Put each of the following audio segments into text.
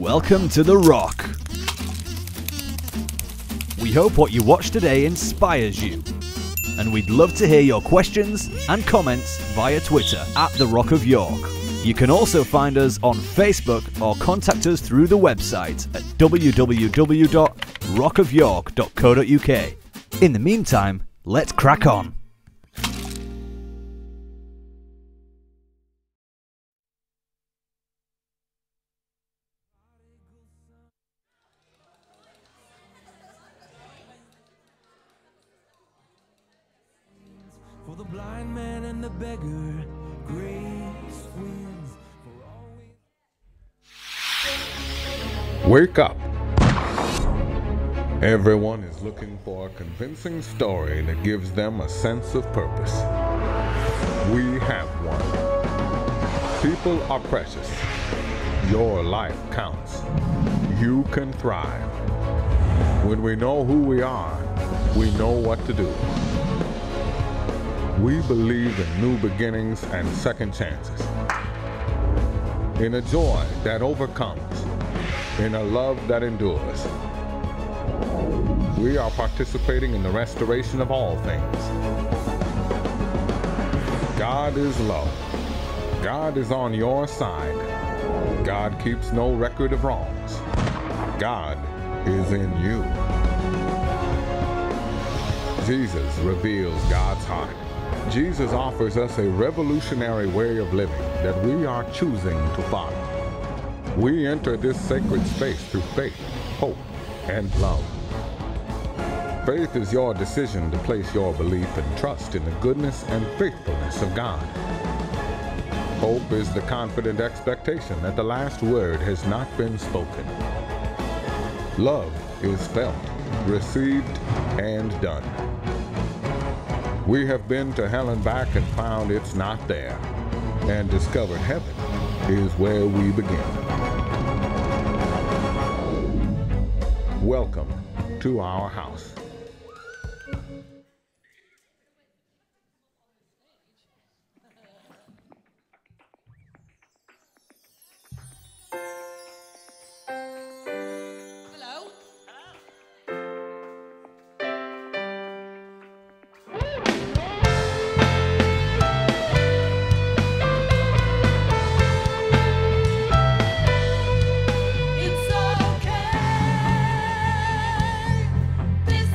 Welcome to The Rock. We hope what you watch today inspires you, and we'd love to hear your questions and comments via Twitter at The Rock of York. You can also find us on Facebook or contact us through the website at www.rockofyork.co.uk. In the meantime, let's crack on. For the blind man and the beggar, grace wins for always. Wake up. Everyone is looking for a convincing story that gives them a sense of purpose. We have one. People are precious. Your life counts. You can thrive. When we know who we are, we know what to do. We believe in new beginnings and second chances, in a joy that overcomes, in a love that endures. We are participating in the restoration of all things. God is love. God is on your side. God keeps no record of wrongs. God is in you. Jesus reveals God's heart. Jesus offers us a revolutionary way of living that we are choosing to follow. We enter this sacred space through faith, hope, and love. Faith is your decision to place your belief and trust in the goodness and faithfulness of God. Hope is the confident expectation that the last word has not been spoken. Love is felt, received, and done. We have been to hell and back and found it's not there, and discovered heaven is where we begin. Welcome to our house. It's okay. This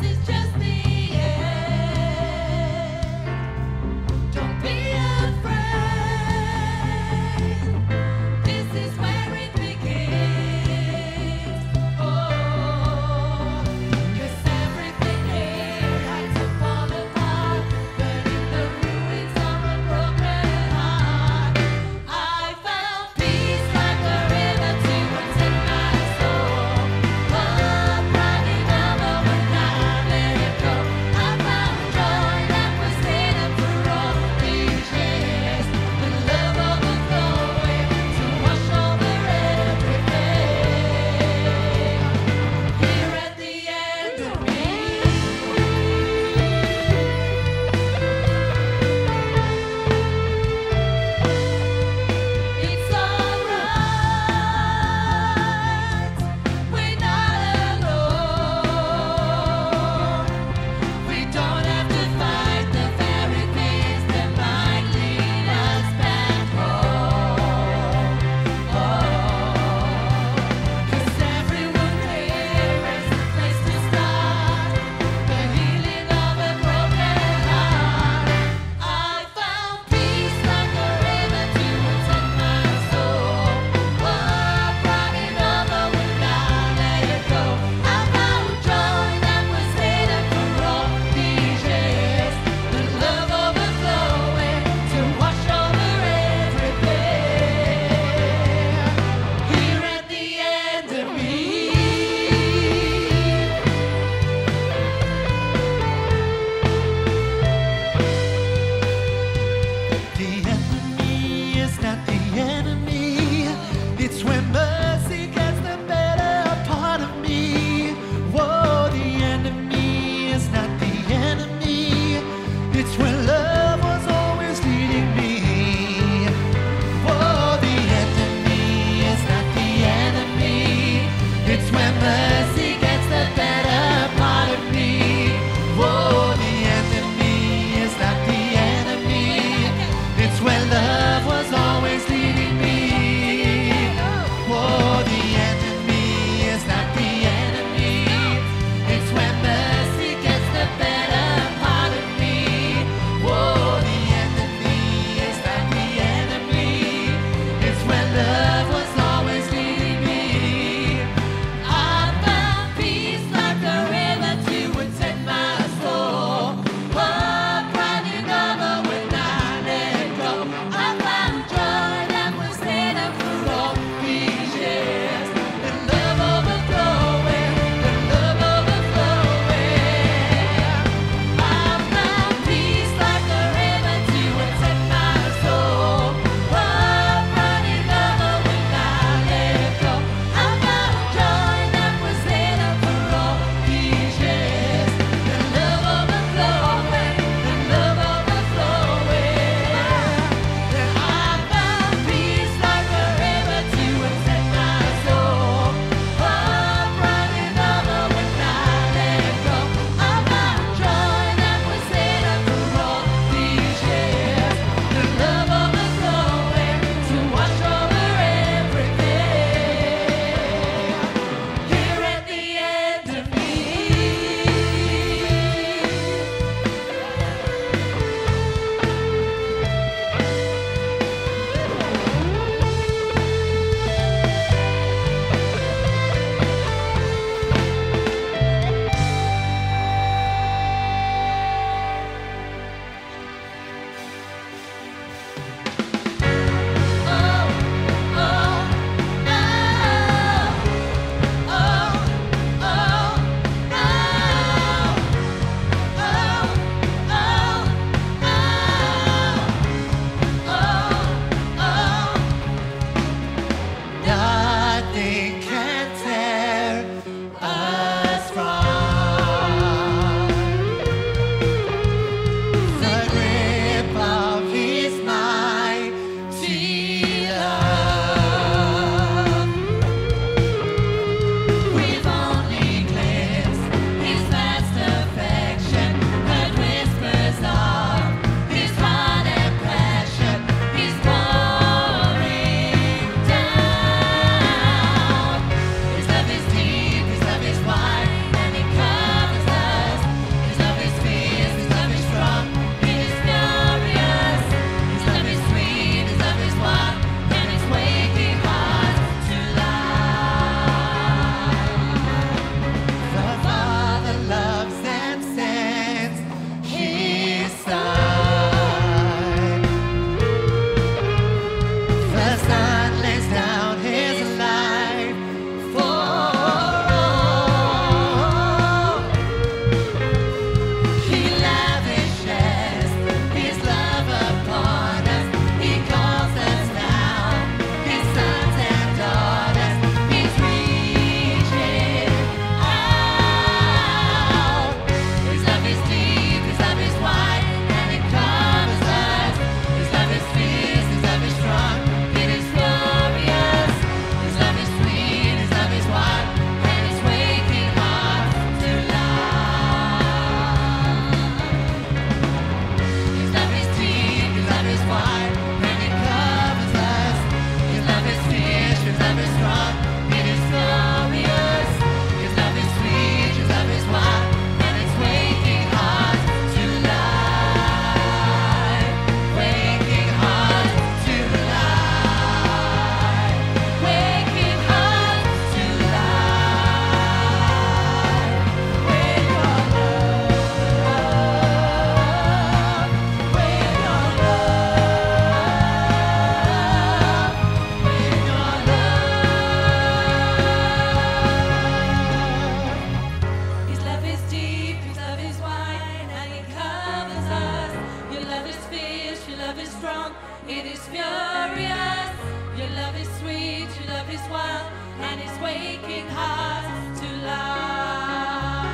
it is furious. Your love is sweet, your love is wild, and it's waking hearts to life.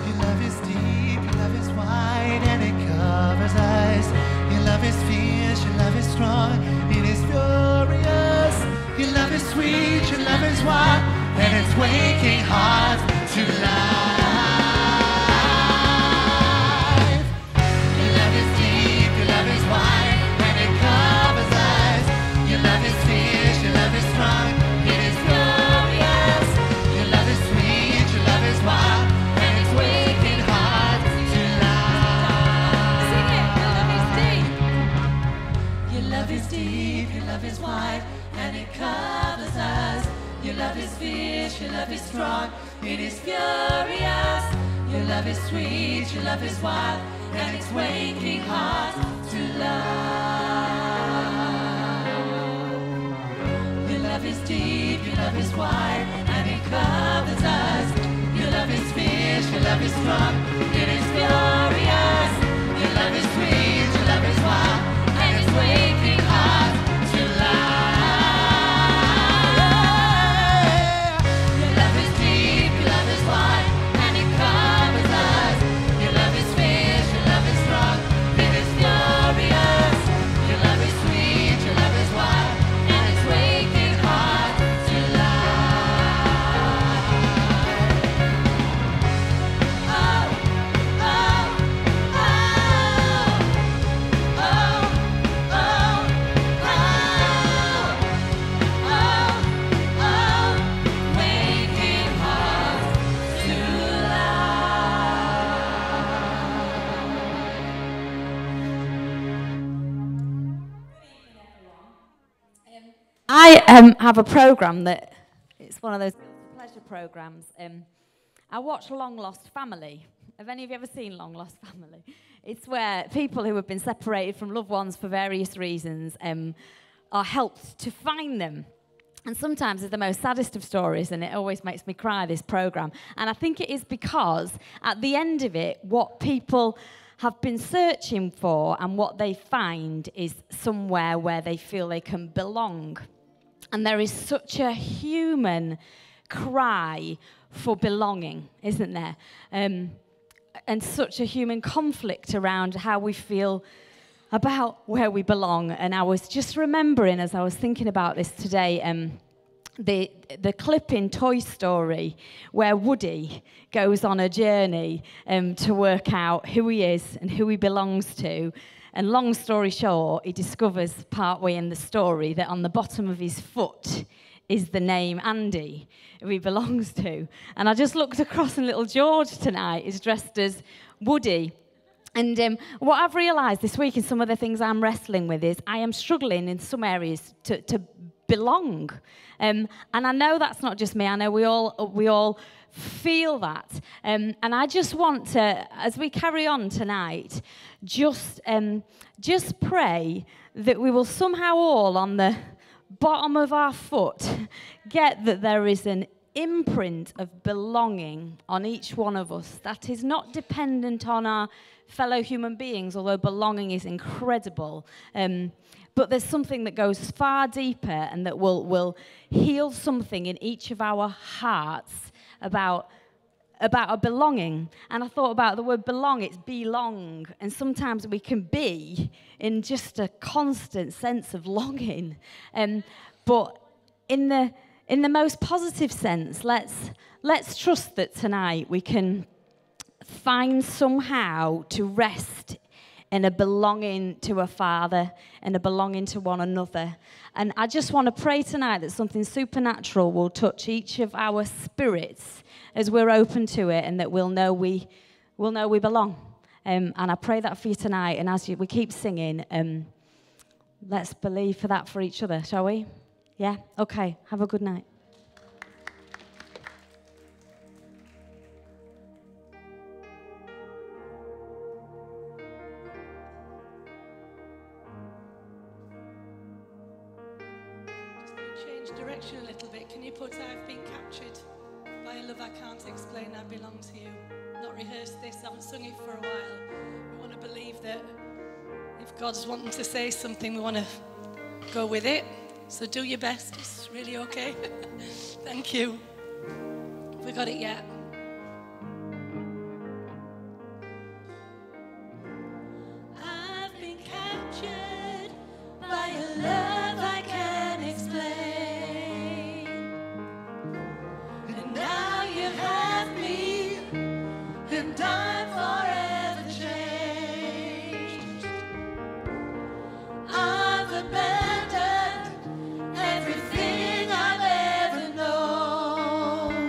Your love is deep, your love is wide, and it covers us. Your love is fierce, your love is strong, it is furious. Your love is sweet, your love is wild, and it's waking hearts to life. Your love is deep, your love is wide, and it covers us. Your love is fierce, your love is strong, it is furious. Your love is sweet, your love is wild, and it's waking hearts to life. Sing it. Your love is deep, your love is wide, and it covers us. Your love is fierce, your love is strong, it is furious. Your love is sweet, your love is wild, and it's waking hearts to love. Your love is deep, your love is wide, and it covers us. Your love is fierce, your love is strong, it is furious. Your love is sweet, your love is wild, and it's waking hearts to love. Your love is deep, your love is wide, and it covers us. Your love is fierce, your love is strong, it is furious. Your love is sweet, your love is wild, and it's waking hearts to life. Oh, oh, oh, oh, oh, waking hearts to I have a program that it's one of those pleasure programs. I watch Long Lost Family. Have any of you ever seen Long Lost Family? It's where people who have been separated from loved ones for various reasons are helped to find them. And sometimes it's the most saddest of stories, and it always makes me cry, this program. And I think it is because at the end of it, what people have been searching for and what they find is somewhere where they feel they can belong. And there is such a human cry for belonging, isn't there? And such a human conflict around how we feel about where we belong. And I was just remembering, as I was thinking about this today, the clip in Toy Story where Woody goes on a journey to work out who he is and who he belongs to. And long story short, he discovers partway in the story that on the bottom of his foot is the name Andy, who he belongs to. And I just looked across, and little George tonight is dressed as Woody. And what I've realised this week, and some of the things I'm wrestling with, is I am struggling in some areas to belong. And I know that's not just me. I know we all feel that. And I just want to, as we carry on tonight, just pray that we will somehow all on the bottom of our foot get that there is an imprint of belonging on each one of us that is not dependent on our fellow human beings, although belonging is incredible. But there's something that goes far deeper and that will heal something in each of our hearts about a belonging. And I thought about the word belong, it's belong. And sometimes we can be in just a constant sense of longing. But in the most positive sense, let's trust that tonight we can find somehow to rest in a belonging to a Father and a belonging to one another. And I just want to pray tonight that something supernatural will touch each of our spirits as we're open to it, and that we'll know we belong. And I pray that for you tonight. And as we keep singing, let's believe for that for each other, shall we? Yeah? Okay. Have a good night. Change direction a little bit. Can you put I've been captured by a love I can't explain, I belong to you? Not rehearsed this, haven't sung it for a while. We want to believe that if If God's wanting to say something, we want to go with it. So do your best. It's really okay. Thank you. Have we got it yet? I've been captured by a love I can't explain. And now you have me, and I'm forever changed. I've abandoned everything I've ever known.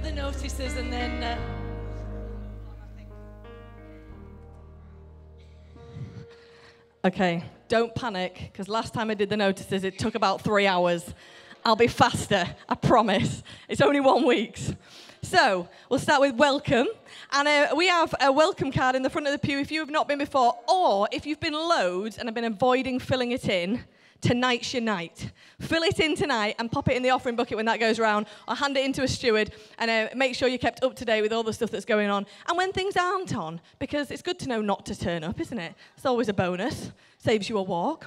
the notices and then... Okay, don't panic, because last time I did the notices, it took about 3 hours. I'll be faster, I promise. It's only 1 week. So, we'll start with welcome. And we have a welcome card in the front of the pew if you have not been before, or if you've been loads and have been avoiding filling it in, tonight's your night. Fill it in tonight and pop it in the offering bucket when that goes around, or hand it into a steward, and make sure you're kept up to date with all the stuff that's going on. And when things aren't on, because it's good to know not to turn up, isn't it? It's always a bonus. Saves you a walk.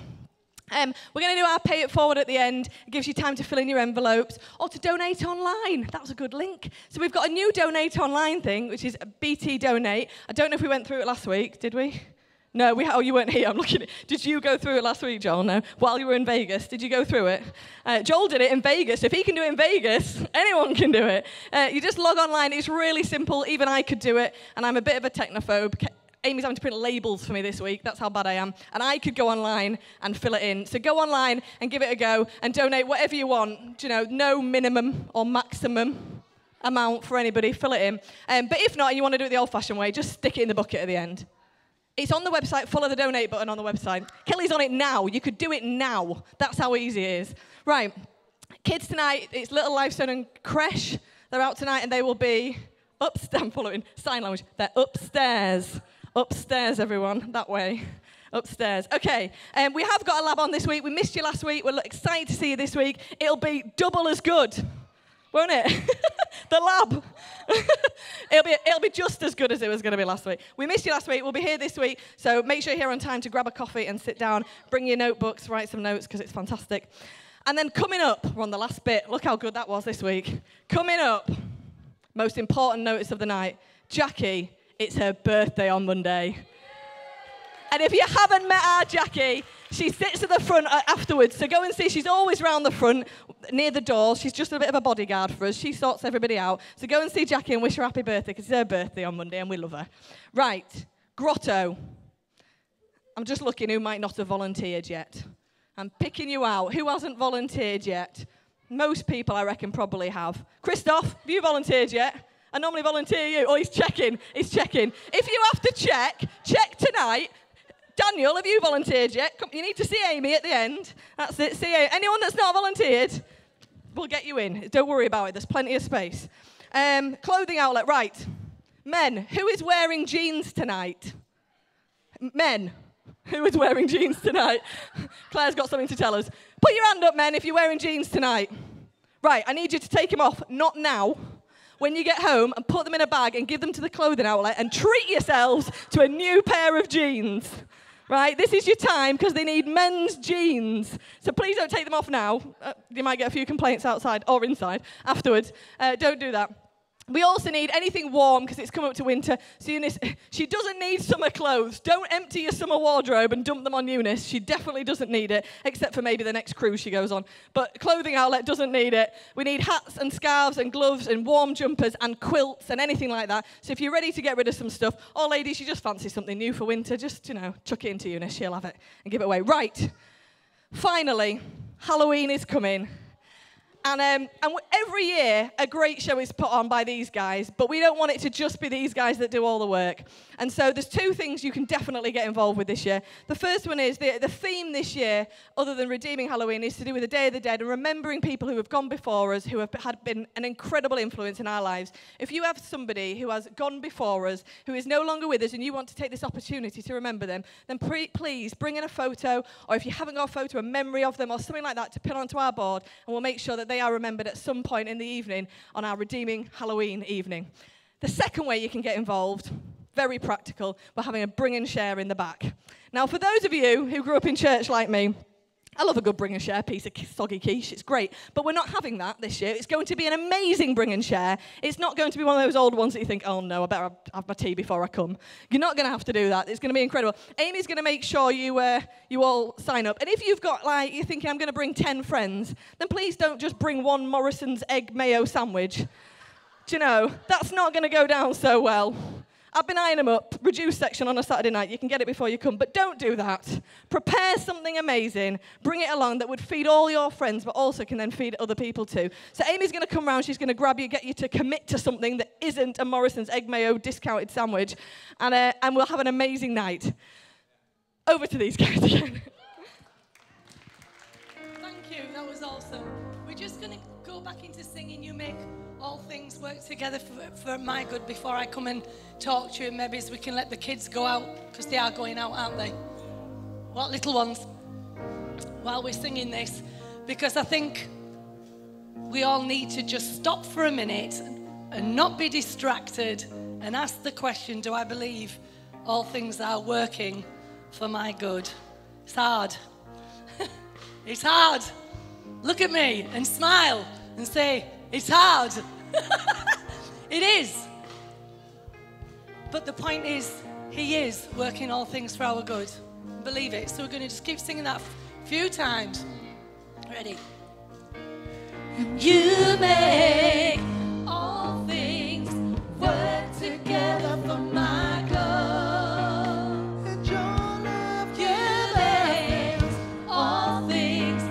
We're going to do our pay it forward at the end. It gives you time to fill in your envelopes or to donate online. That was a good link. So we've got a new donate online thing, which is BT Donate. I don't know if we went through it last week, did we? No, oh, you weren't here. I'm looking at. Did you go through it last week, Joel? No. While you were in Vegas, did you go through it? Joel did it in Vegas. If he can do it in Vegas, anyone can do it. You just log online. It's really simple. Even I could do it, and I'm a bit of a technophobe. Amy's having to print labels for me this week. That's how bad I am. And I could go online and fill it in. So go online and give it a go and donate whatever you want. You know, no minimum or maximum amount for anybody. Fill it in. But if not, and you want to do it the old-fashioned way, just stick it in the bucket at the end. It's on the website. Follow the donate button on the website. Kelly's on it now. You could do it now. That's how easy it is. Right. Kids tonight, it's Little Lifestone and Creche. They're out tonight and they will be upstairs. I'm following sign language. They're upstairs. Upstairs, everyone, that way. Upstairs. Okay, we have got a lab on this week. We missed you last week. We're excited to see you this week. It'll be double as good, won't it? The lab. It'll be just as good as it was going to be last week. We missed you last week. We'll be here this week. So make sure you're here on time to grab a coffee and sit down. Bring your notebooks, write some notes because it's fantastic. And then coming up, we're on the last bit. Look how good that was this week. Coming up, most important notice of the night, Jackie. It's her birthday on Monday. And if you haven't met our Jackie, she sits at the front afterwards. So go and see. She's always round the front, near the doors. She's just a bit of a bodyguard for us. She sorts everybody out. So go and see Jackie and wish her happy birthday, because it's her birthday on Monday and we love her. Right, Grotto. I'm just looking who might not have volunteered yet. I'm picking you out. Who hasn't volunteered yet? Most people, I reckon, probably have. Christoph, have you volunteered yet? I normally volunteer you. Oh, he's checking. He's checking. If you have to check tonight. Daniel, have you volunteered yet? Come, you need to see Amy at the end. That's it. See anyone that's not volunteered, we'll get you in. Don't worry about it. There's plenty of space. Clothing outlet. Right. Men, who is wearing jeans tonight? Men, who is wearing jeans tonight? Claire's got something to tell us. Put your hand up, men, if you're wearing jeans tonight. Right, I need you to take them off. Not now. When you get home, and put them in a bag and give them to the clothing outlet and treat yourselves to a new pair of jeans. Right? This is your time because they need men's jeans. So please don't take them off now. You might get a few complaints outside or inside afterwards. Don't do that. We also need anything warm because it's come up to winter. So Eunice, she doesn't need summer clothes. Don't empty your summer wardrobe and dump them on Eunice. She definitely doesn't need it, except for maybe the next cruise she goes on. But clothing outlet doesn't need it. We need hats and scarves and gloves and warm jumpers and quilts and anything like that. So if you're ready to get rid of some stuff, or ladies, you just fancy something new for winter, just, chuck it into Eunice. She'll have it and give it away. Right. Finally, Halloween is coming. And every year, a great show is put on by these guys, but we don't want it to just be these guys that do all the work. And so there's two things you can definitely get involved with this year. The first one is the theme this year, other than redeeming Halloween, is to do with the Day of the Dead and remembering people who have gone before us, who have been an incredible influence in our lives. If you have somebody who has gone before us, who is no longer with us, and you want to take this opportunity to remember them, then please bring in a photo, or if you haven't got a photo, a memory of them, or something like that to pin onto our board, and we'll make sure that they are remembered at some point in the evening on our redeeming Halloween evening. The second way you can get involved, very practical, we're having a bring and share in the back. Now, for those of you who grew up in church like me, I love a good bring and share piece of soggy quiche. It's great. But we're not having that this year. It's going to be an amazing bring and share. It's not going to be one of those old ones that you think, oh, no, I better have my tea before I come. You're not going to have to do that. It's going to be incredible. Amy's going to make sure you all sign up. And if you've got, you're thinking, I'm going to bring 10 friends, then please don't just bring one Morrison's egg mayo sandwich. Do you know, that's not going to go down so well. I've been eyeing them up. Reduced section on a Saturday night. You can get it before you come, but don't do that. Prepare something amazing. Bring it along that would feed all your friends, but also can then feed other people too. So Amy's going to come round. She's going to grab you, get you to commit to something that isn't a Morrison's egg mayo discounted sandwich, and we'll have an amazing night. Over to these guys again. Thank you, that was awesome. We're just going to go back into singing You Make All Things Work Together for my good before I come and talk to you. Maybe we can let the kids go out, because they are going out, aren't they? What little ones? While we're singing this, because I think we all need to just stop for a minute and not be distracted and ask the question, do I believe all things are working for my good? It's hard. It's hard. Look at me and smile and say, it's hard. It is. But the point is, he is working all things for our good. Believe it. So we're going to just keep singing that a few times. Ready? You make all things work together for my good. And your love, you make all things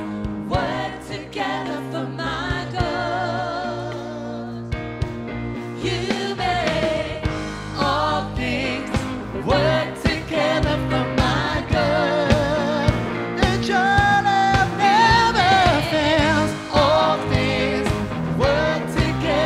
work together for my good. You make all things work together for my good. And your love never fails. All things work together.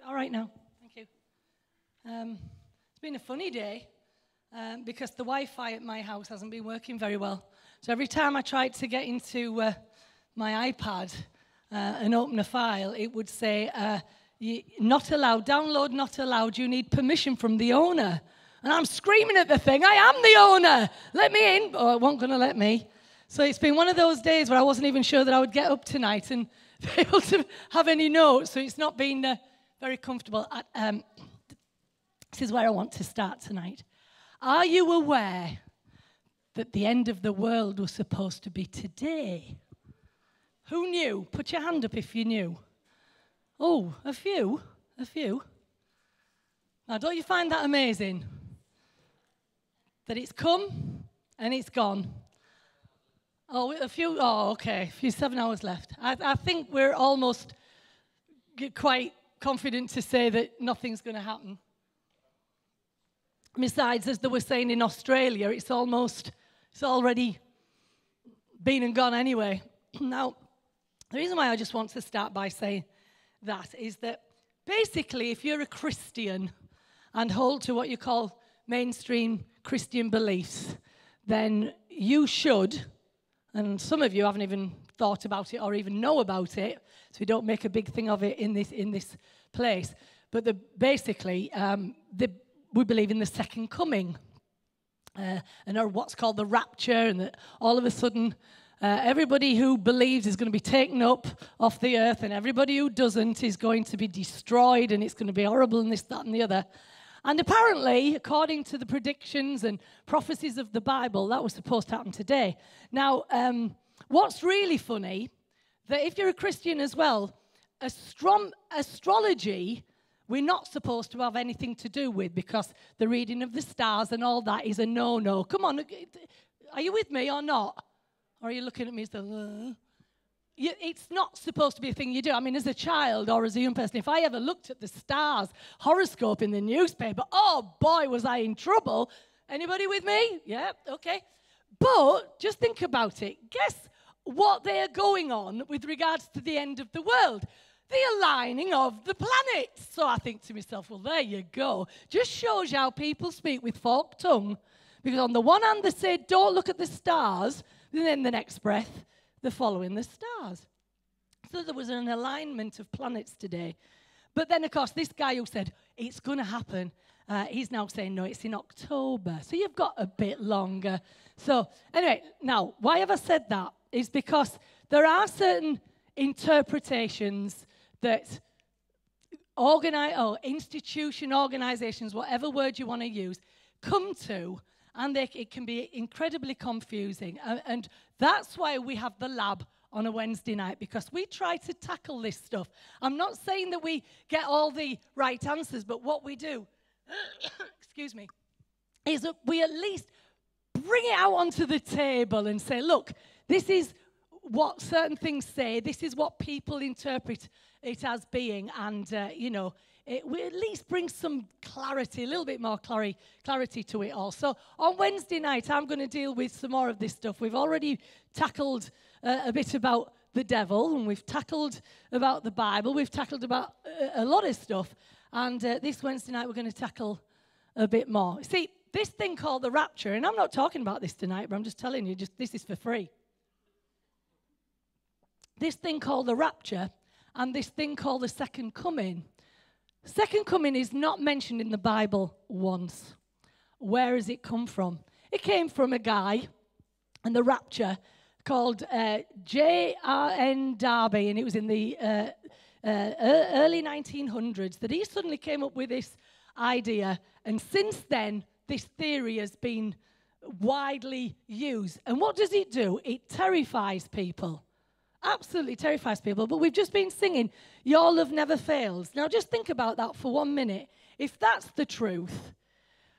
All right now. Thank you. It's been a funny day because the Wi-Fi at my house hasn't been working very well. So every time I tried to get into my iPad and open a file, it would say, not allowed, download not allowed, you need permission from the owner. And I'm screaming at the thing, I am the owner, let me in. Oh, it won't going to let me. So it's been one of those days where I wasn't even sure that I would get up tonight and be able to have any notes. So it's not been very comfortable. This is where I want to start tonight. Are you aware that the end of the world was supposed to be today? Who knew? Put your hand up if you knew. Oh, a few. Now, don't you find that amazing? That it's come and it's gone. Oh, okay, a few 7 hours left. I think we're almost quite confident to say that nothing's going to happen. Besides, as they were saying in Australia, it's already been and gone anyway. Now, the reason why I just want to start by saying that is that basically, if you're a Christian and hold to what you call mainstream Christian beliefs, then you should, and some of you haven't even thought about it or even know about it, so we don't make a big thing of it in this place. But we believe in the second coming and or what's called the rapture, and that all of a sudden everybody who believes is going to be taken up off the earth, and everybody who doesn't is going to be destroyed, and it's going to be horrible and this, that, and the other. And apparently, according to the predictions and prophecies of the Bible, that was supposed to happen today. Now, what's really funny, that if you're a Christian as well, astrology, we're not supposed to have anything to do with, because the reading of the stars and all that is a no-no. Come on, are you with me or not? Or are you looking at me as though, it's not supposed to be a thing you do. I mean, as a child or as a young person, if I ever looked at the stars horoscope in the newspaper, oh boy, was I in trouble. Anybody with me? Yeah, okay. But just think about it. Guess what they are going on with regards to the end of the world? The aligning of the planets. So I think to myself, well, there you go. Just shows you how people speak with forked tongue. Because on the one hand, they say, don't look at the stars. And then the next breath, they're following the stars. So there was an alignment of planets today. But then, of course, this guy who said, it's going to happen, he's now saying, no, it's in October. So you've got a bit longer. So anyway, now, why have I said that? Is because there are certain interpretations that organizations, whatever word you want to use, come to, and it can be incredibly confusing. And that's why we have the lab on a Wednesday night, because we try to tackle this stuff. I'm not saying that we get all the right answers, but what we do, excuse me, is that we at least bring it out onto the table and say, look, this is what certain things say, this is what people interpret it as being, and, we at least bring some clarity, a little bit more clarity to it all. So on Wednesday night, I'm going to deal with some more of this stuff. We've already tackled a bit about the devil, and we've tackled about the Bible. We've tackled about a lot of stuff. And this Wednesday night, we're going to tackle a bit more. See, this thing called the rapture, and I'm not talking about this tonight, but I'm just telling you, this is for free. This thing called the rapture and this thing called the second coming. Second coming is not mentioned in the Bible once. Where has it come from? It came from a guy in the rapture called J.R.N. Darby, and it was in the early 1900s that he suddenly came up with this idea, and since then this theory has been widely used. And what does it do? It terrifies people. Absolutely terrifies people. But we've just been singing, Your Love Never Fails. Now just think about that for 1 minute. If that's the truth,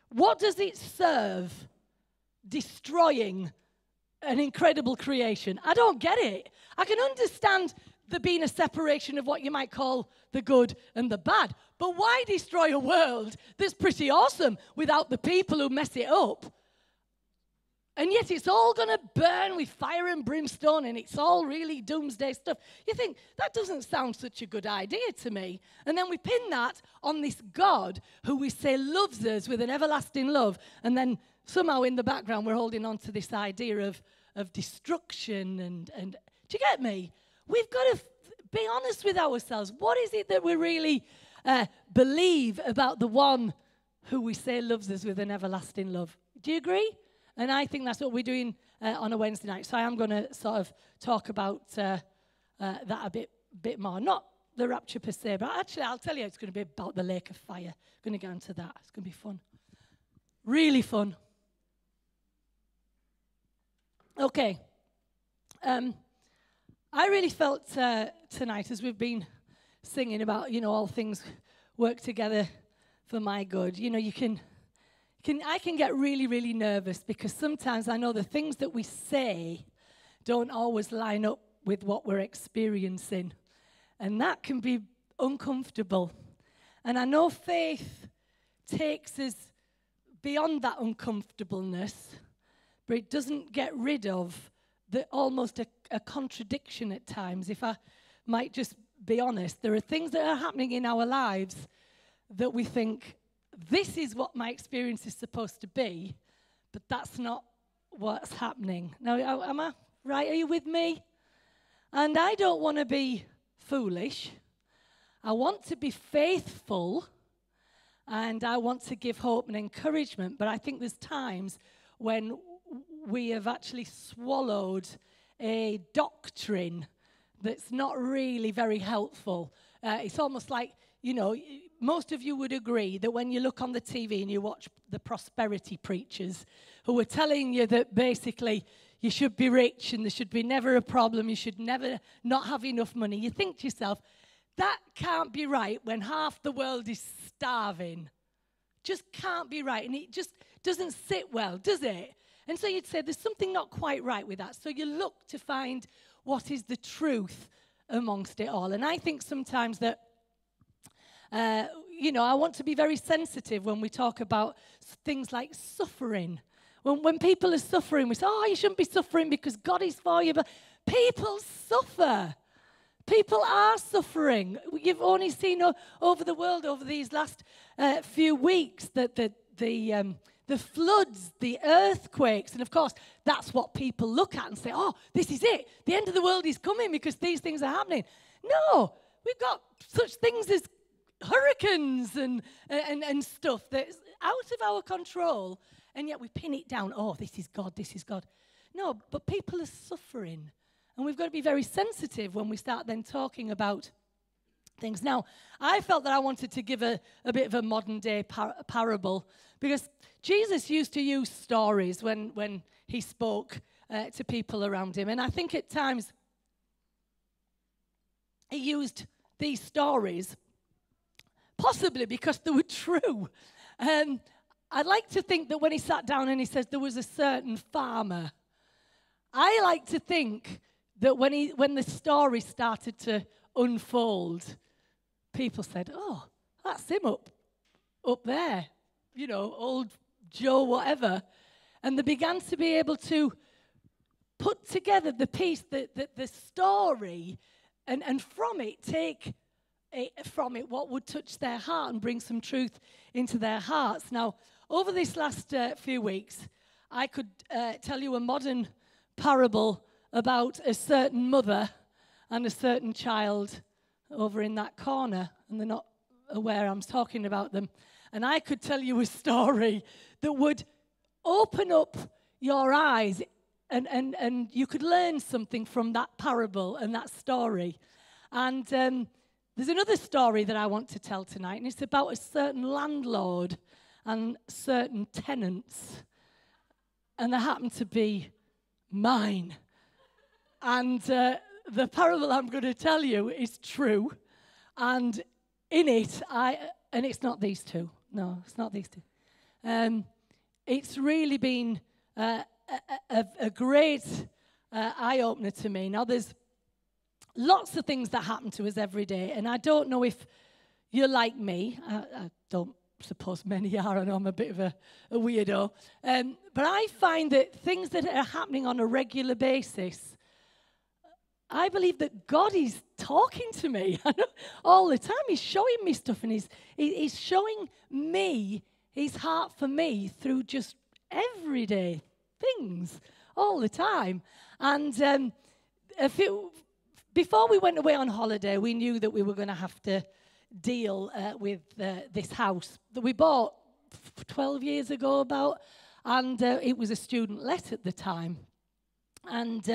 what does it serve destroying an incredible creation? I don't get it. I can understand there being a separation of what you might call the good and the bad. But why destroy a world that's pretty awesome without the people who mess it up? And yet it's all going to burn with fire and brimstone, and it's all really doomsday stuff. You think, that doesn't sound such a good idea to me. And then we pin that on this God who we say loves us with an everlasting love. And then somehow in the background we're holding on to this idea of destruction. And do you get me? We've got to be honest with ourselves. What is it that we really believe about the one who we say loves us with an everlasting love? Do you agree? And I think that's what we're doing on a Wednesday night. So I am going to sort of talk about that a bit more. Not the rapture per se, but actually I'll tell you it's going to be about the lake of fire. I'm going to get into that. It's going to be fun. Really fun. Okay. I really felt tonight, as we've been singing about, all things work together for my good. I can get really, really nervous because sometimes I know the things that we say don't always line up with what we're experiencing. And that can be uncomfortable. And I know faith takes us beyond that uncomfortableness, but it doesn't get rid of almost a contradiction at times. If I might just be honest, there are things that are happening in our lives that we think, this is what my experience is supposed to be, but that's not what's happening. Now, am I right? Are you with me? And I don't want to be foolish. I want to be faithful, and I want to give hope and encouragement, but I think there's times when we have actually swallowed a doctrine that's not really very helpful. It's almost like, most of you would agree that when you look on the TV and you watch the prosperity preachers who are telling you that basically you should be rich and there should be never a problem, you should never not have enough money, you think to yourself, that can't be right when half the world is starving. Just can't be right. And it just doesn't sit well, does it? And so you'd say there's something not quite right with that. So you look to find what is the truth amongst it all. And I think sometimes that I want to be very sensitive when we talk about things like suffering. When people are suffering, we say, you shouldn't be suffering because God is for you. But people suffer. People are suffering. You've only seen over the world over these last few weeks that the floods, the earthquakes, and of course, that's what people look at and say, this is it. The end of the world is coming because these things are happening. No, we've got such things as hurricanes and stuff that's out of our control, and yet we pin it down. This is God, this is God. No, but people are suffering, and we've got to be very sensitive when we start then talking about things. Now, I felt that I wanted to give a bit of a modern-day parable because Jesus used to use stories when he spoke to people around him, and I think at times he used these stories possibly because they were true. I'd like to think that when he sat down and he says there was a certain farmer, I like to think that when the story started to unfold, people said, that's him up there, old Joe whatever. And they began to be able to put together the piece, the story, and from it take from it what would touch their heart and bring some truth into their hearts. Now, over this last few weeks, I could tell you a modern parable about a certain mother and a certain child over in that corner, and they're not aware I'm talking about them. And I could tell you a story that would open up your eyes, and you could learn something from that parable and that story. And there's another story that I want to tell tonight, and it's about a certain landlord and certain tenants. And they happen to be mine. And the parable I'm going to tell you is true. And in it, and it's not these two. No, it's not these two. It's really been a great eye-opener to me. Now, there's lots of things that happen to us every day, and I don't know if you're like me. I don't suppose many are, I know I'm a bit of a weirdo. But I find that things that are happening on a regular basis, I believe that God is talking to me all the time. He's showing me stuff, and he's showing me his heart for me through just everyday things all the time. And before we went away on holiday, we knew that we were going to have to deal with this house that we bought 12 years ago about, and it was a student let at the time. And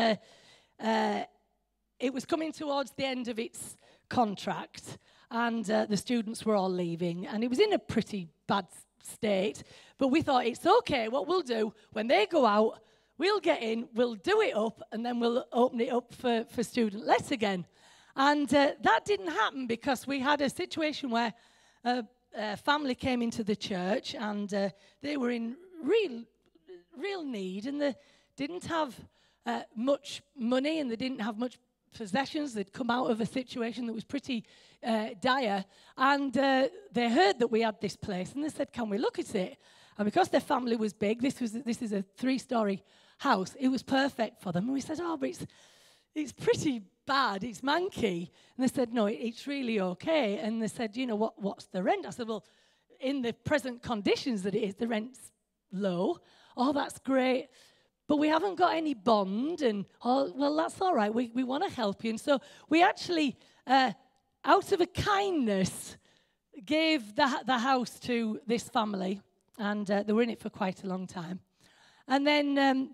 it was coming towards the end of its contract, and the students were all leaving, and it was in a pretty bad state. But we thought, it's okay, what we'll do, when they go out, we'll get in, we'll do it up, and then we'll open it up for student let again. And that didn't happen because we had a situation where a family came into the church, and they were in real need, and they didn't have much money, and they didn't have much possessions. They'd come out of a situation that was pretty dire, and they heard that we had this place, and they said, can we look at it? And because their family was big, this is a 3-story house, it was perfect for them. And we said, oh, but it's pretty bad, it's manky. And they said, no, it's really okay. And they said, you know, what's the rent? I said, well, in the present conditions that it is, the rent's low. Oh, that's great. But we haven't got any bond. And, oh, well, that's all right. We want to help you. And so we actually, out of a kindness, gave the house to this family. And they were in it for quite a long time. And then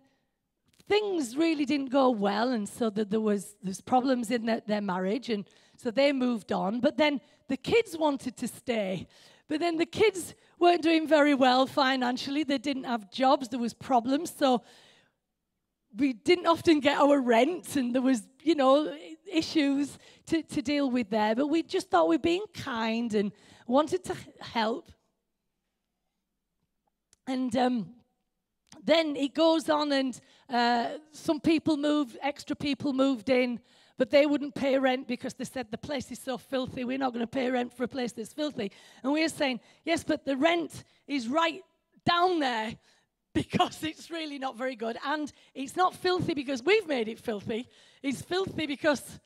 things really didn't go well, and so there's problems in their marriage, and so they moved on. But then the kids wanted to stay. But then the kids weren't doing very well financially. They didn't have jobs. There was problems. So we didn't often get our rent, and there was, you know, issues to deal with there. But we just thought we'd being kind and wanted to help. And then it goes on, and some people moved, extra people moved in, but they wouldn't pay rent because they said the place is so filthy, we're not going to pay rent for a place that's filthy. And we're saying, yes, but the rent is right down there because it's really not very good. And it's not filthy because we've made it filthy. It's filthy because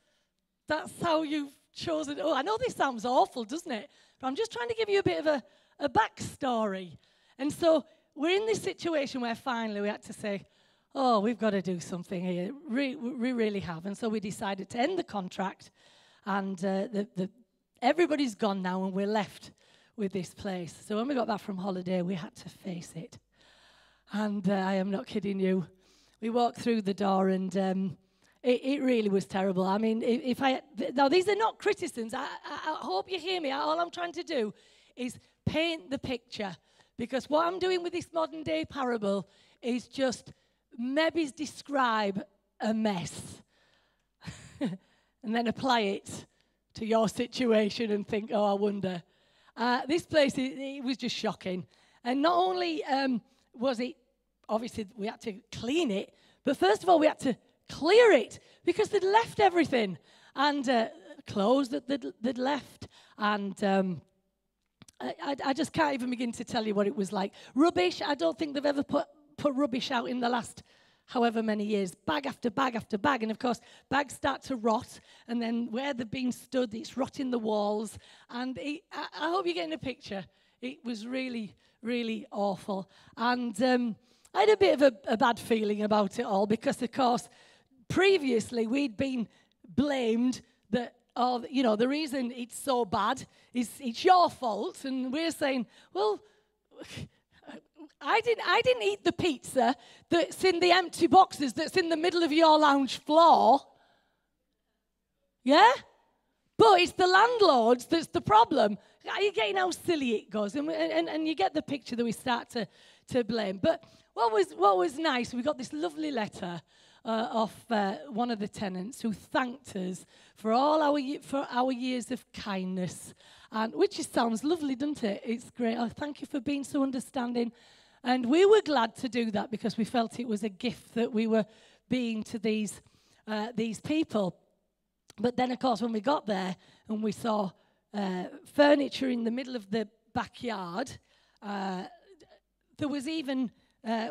that's how you've chosen. Oh, I know this sounds awful, doesn't it? But I'm just trying to give you a bit of a backstory. And so we're in this situation where finally we had to say, oh, we've got to do something here. We really have. And so we decided to end the contract. And everybody's gone now, and we're left with this place. So when we got back from holiday, we had to face it. And I am not kidding you. We walked through the door, and it really was terrible. I mean, now these are not criticisms. I hope you hear me. All I'm trying to do is paint the picture. Because what I'm doing with this modern day parable is just maybe describe a mess and then apply it to your situation and think, oh, I wonder. This place, it was just shocking. And not only was it, obviously we had to clean it, but first of all we had to clear it because they'd left everything. And clothes that they'd left, and I just can't even begin to tell you what it was like. Rubbish, I don't think they've ever put rubbish out in the last however many years. Bag after bag after bag. And, of course, bags start to rot. And then where they've been stood, it's rotting the walls. And I hope you're getting a picture. It was really, really awful. And I had a bit of a bad feeling about it all because, of course, previously we'd been blamed that, oh, you know, the reason it's so bad is it's your fault. And we're saying, well, I didn't eat the pizza that's in the empty boxes that's in the middle of your lounge floor. Yeah? But it's the landlords that's the problem. Are you getting how silly it goes? And you get the picture that we start to blame. But what was nice, we got this lovely letter off one of the tenants who thanked us for all our years of kindness, and which just sounds lovely, doesn't it? It's great. Oh, thank you for being so understanding. And we were glad to do that because we felt it was a gift that we were being to these people. But then, of course, when we got there and we saw furniture in the middle of the backyard. There was even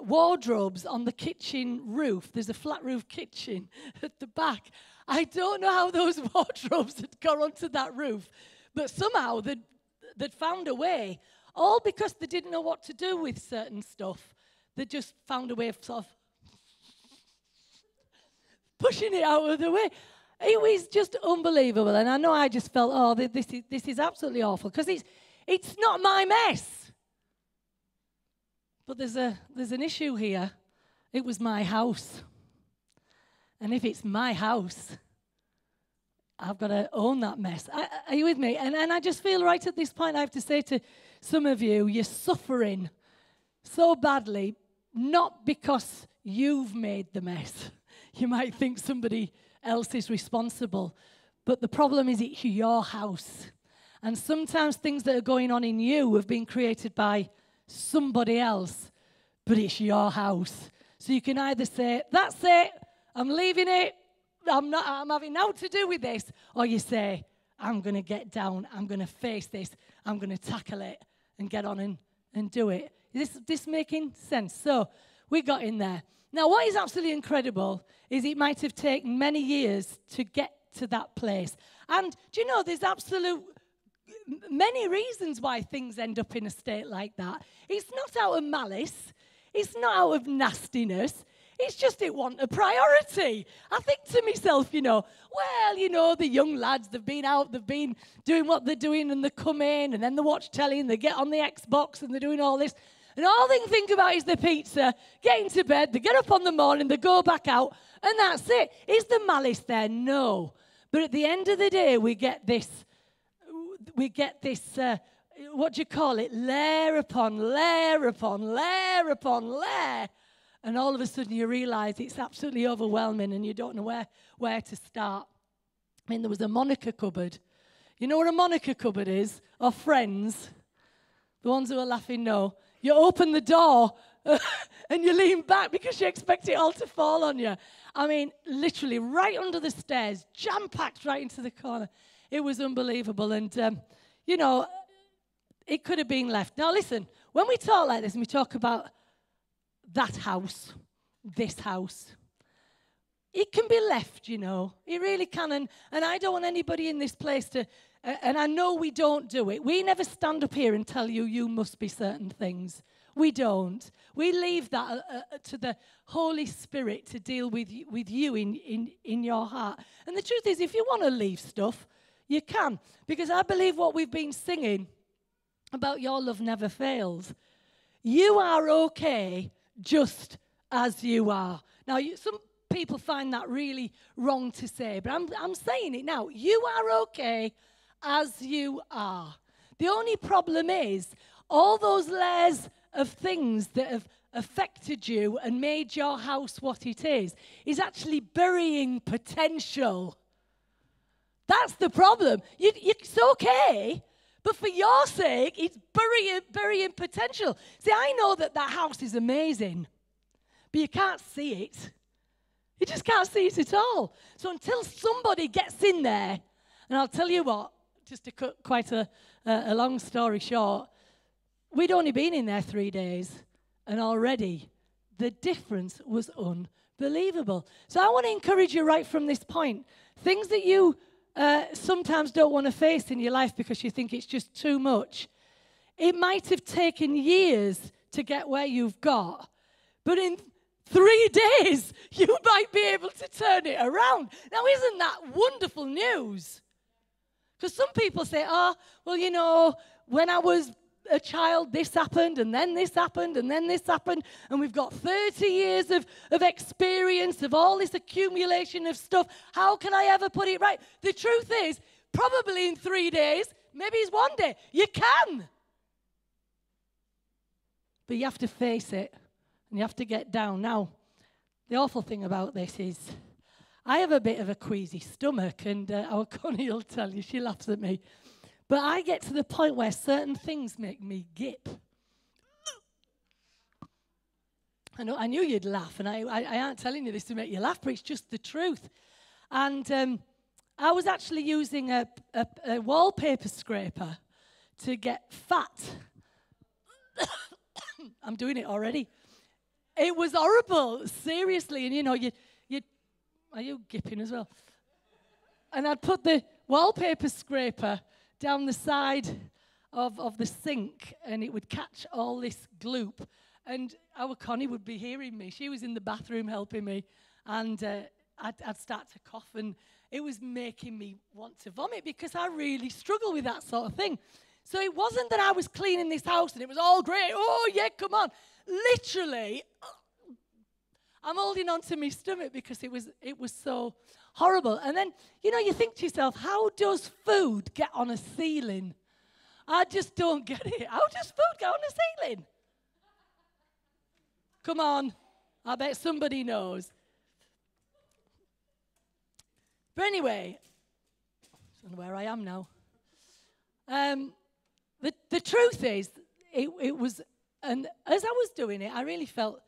wardrobes on the kitchen roof. There's a flat roof kitchen at the back. I don't know how those wardrobes had got onto that roof, but somehow they'd found a way, all because they didn't know what to do with certain stuff. They just found a way of sort of pushing it out of the way. It was just unbelievable, and I know I just felt, oh, this is absolutely awful, because it's not my mess. But there's an issue here. It was my house. And if it's my house, I've got to own that mess. Are you with me? And I just feel right at this point I have to say to some of you, you're suffering so badly, not because you've made the mess. You might think somebody else is responsible. But the problem is it's your house. And sometimes things that are going on in you have been created by somebody else, but it's your house. So you can either say, that's it, I'm leaving it, I'm having nothing to do with this, or you say, I'm going to get down, I'm going to face this, I'm going to tackle it and get on and do it. Is this making sense? So we got in there. Now, what is absolutely incredible is it might have taken many years to get to that place. And do you know, there's many reasons why things end up in a state like that. It's not out of malice. It's not out of nastiness. It's just it wasn't a priority. I think to myself, the young lads, they've been out, they've been doing what they're doing, and they come in, and then they watch telly, and they get on the Xbox, and they're doing all this. And all they can think about is the pizza, getting to bed, they get up on the morning, they go back out, and that's it. Is the malice there? No. But at the end of the day, we get this, what do you call it? Layer upon layer upon layer upon layer. And all of a sudden you realize it's absolutely overwhelming and you don't know where to start. I mean, there was a Monica cupboard. You know what a Monica cupboard is? Or Friends? The ones who are laughing, no. You open the door and you lean back because you expect it all to fall on you. I mean, literally right under the stairs, jam-packed right into the corner. It was unbelievable. And, it could have been left. Now, listen, when we talk like this and we talk about that house, this house, it can be left, It really can. And I don't want anybody in this place to, and I know we don't do it. We never stand up here and tell you must be certain things. We don't. We leave that to the Holy Spirit to deal with you in your heart. And the truth is, if you want to leave stuff, you can. Because I believe what we've been singing about your love never fails. You are okay just as you are. Now, some people find that really wrong to say, but I'm saying it now. You are okay as you are. The only problem is all those layers of things that have affected you and made your house what it is actually burying potential. That's the problem. It's okay, but for your sake, it's burying potential. See, I know that house is amazing, but you can't see it. You just can't see it at all. So until somebody gets in there, and I'll tell you what, just to cut quite a long story short, we'd only been in there 3 days, and already the difference was unbelievable. So I want to encourage you right from this point. Things that you sometimes don't want to face in your life because you think it's just too much. It might have taken years to get where you've got, but in 3 days, you might be able to turn it around. Now, isn't that wonderful news? Because some people say, when I was a child, this happened, and then this happened, and then this happened, and we've got 30 years of experience of all this accumulation of stuff. How can I ever put it right? The truth is, probably in 3 days, maybe it's 1 day, you can. But you have to face it, and you have to get down. Now, the awful thing about this is, I have a bit of a queasy stomach, and our Connie will tell you, she laughs at me. But I get to the point where certain things make me gip. I knew you'd laugh, and I aren't telling you this to make you laugh, but it's just the truth. And I was actually using a wallpaper scraper to get fat. I'm doing it already. It was horrible, seriously. And you are you gipping as well? And I'd put the wallpaper scraper down the side of the sink, and it would catch all this gloop. And our Connie would be hearing me. She was in the bathroom helping me, and I'd start to cough, and it was making me want to vomit because I really struggle with that sort of thing. So it wasn't that I was cleaning this house and it was all great. Oh, yeah, come on. Literally, I'm holding on to my stomach because it was so horrible. And then, you think to yourself, how does food get on a ceiling? I just don't get it. How does food get on a ceiling? Come on. I bet somebody knows. But anyway, I don't know where I am now. The truth is, it was, and as I was doing it, I really felt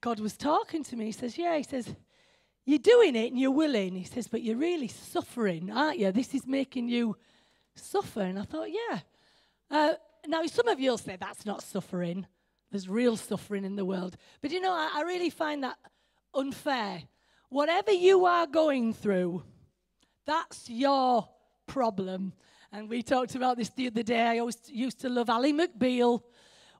God was talking to me. He says, you're doing it and you're willing. He says, but you're really suffering, aren't you? This is making you suffer. And I thought, yeah. Now, some of you will say, that's not suffering. There's real suffering in the world. But I really find that unfair. Whatever you are going through, that's your problem. And we talked about this the other day. I always used to love Ally McBeal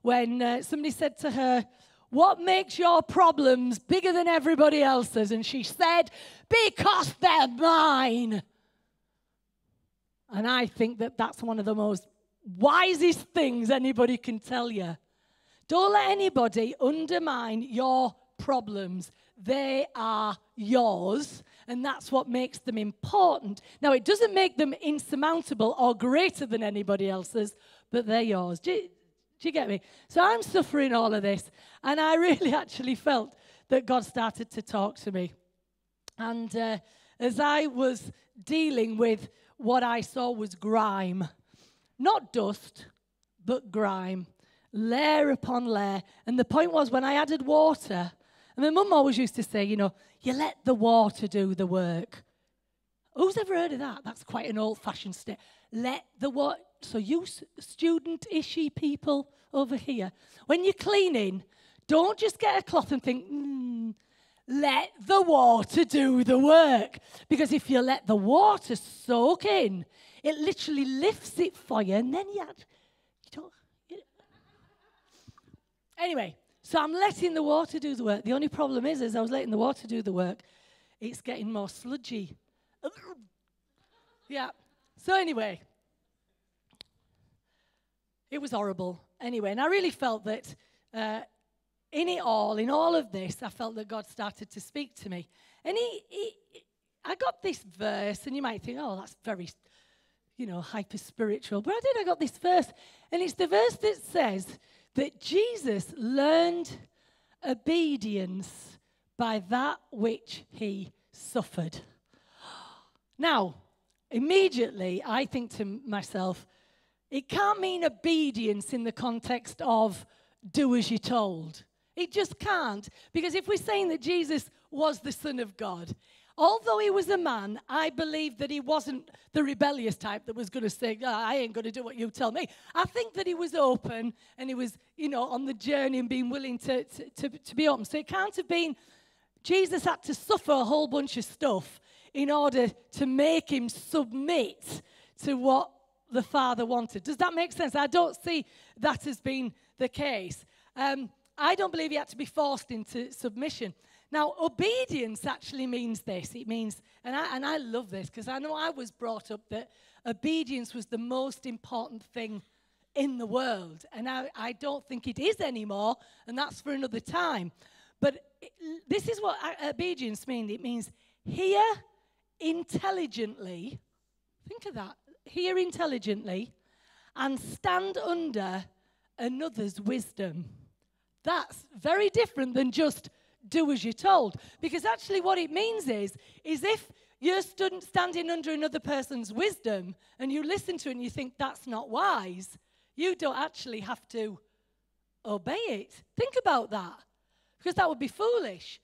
when somebody said to her, what makes your problems bigger than everybody else's? And she said, because they're mine. And I think that that's one of the most wisest things anybody can tell you. Don't let anybody undermine your problems. They are yours, and that's what makes them important. Now, it doesn't make them insurmountable or greater than anybody else's, but they're yours. Do you get me? So I'm suffering all of this, and I really actually felt that God started to talk to me. And as I was dealing with what I saw was grime, not dust, but grime, layer upon layer. And the point was, when I added water, and my mum always used to say, you let the water do the work. Who's ever heard of that? That's quite an old-fashioned state. Let the water. So you student-ishy people over here, when you're cleaning, don't just get a cloth and think, let the water do the work. Because if you let the water soak in, it literally lifts it for you, and then you don't. Anyway, so I'm letting the water do the work. The only problem is, as I was letting the water do the work, it's getting more sludgy. Yeah. So anyway, it was horrible. Anyway, and I really felt that in all of this, I felt that God started to speak to me. And I got this verse, and you might think, oh, that's very, hyper-spiritual. But I got this verse, and it's the verse that says that Jesus learned obedience by that which he suffered. Now, immediately, I think to myself, it can't mean obedience in the context of do as you're told. It just can't. Because if we're saying that Jesus was the Son of God, although he was a man, I believe that he wasn't the rebellious type that was going to say, I ain't going to do what you tell me. I think that he was open and he was, on the journey and being willing to be open. So it can't have been Jesus had to suffer a whole bunch of stuff in order to make him submit to what the Father wanted. Does that make sense? I don't see that as being the case. I don't believe he had to be forced into submission. Now, obedience actually means this. It means, and I love this because I know I was brought up that obedience was the most important thing in the world. And I don't think it is anymore, and that's for another time. But this is what obedience means. It means hear intelligently. Think of that. Hear intelligently and stand under another's wisdom. That's very different than just do as you're told. Because actually what it means is if you're standing under another person's wisdom and you listen to it and you think that's not wise, you don't actually have to obey it. Think about that. Because that would be foolish.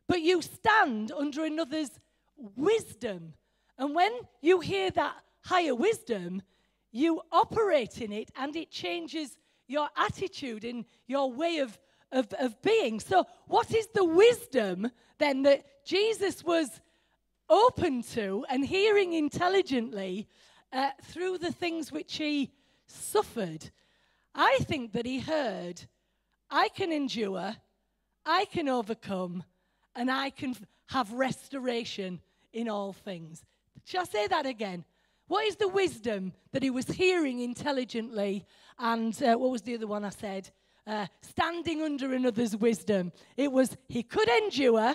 But you stand under another's wisdom. And when you hear that higher wisdom, you operate in it and it changes your attitude and your way of being. So what is the wisdom then that Jesus was open to and hearing intelligently through the things which he suffered? I think that he heard, I can endure, I can overcome, and I can have restoration in all things. Shall I say that again? What is the wisdom that he was hearing intelligently? And what was the other one I said? Standing under another's wisdom. It was he could endure,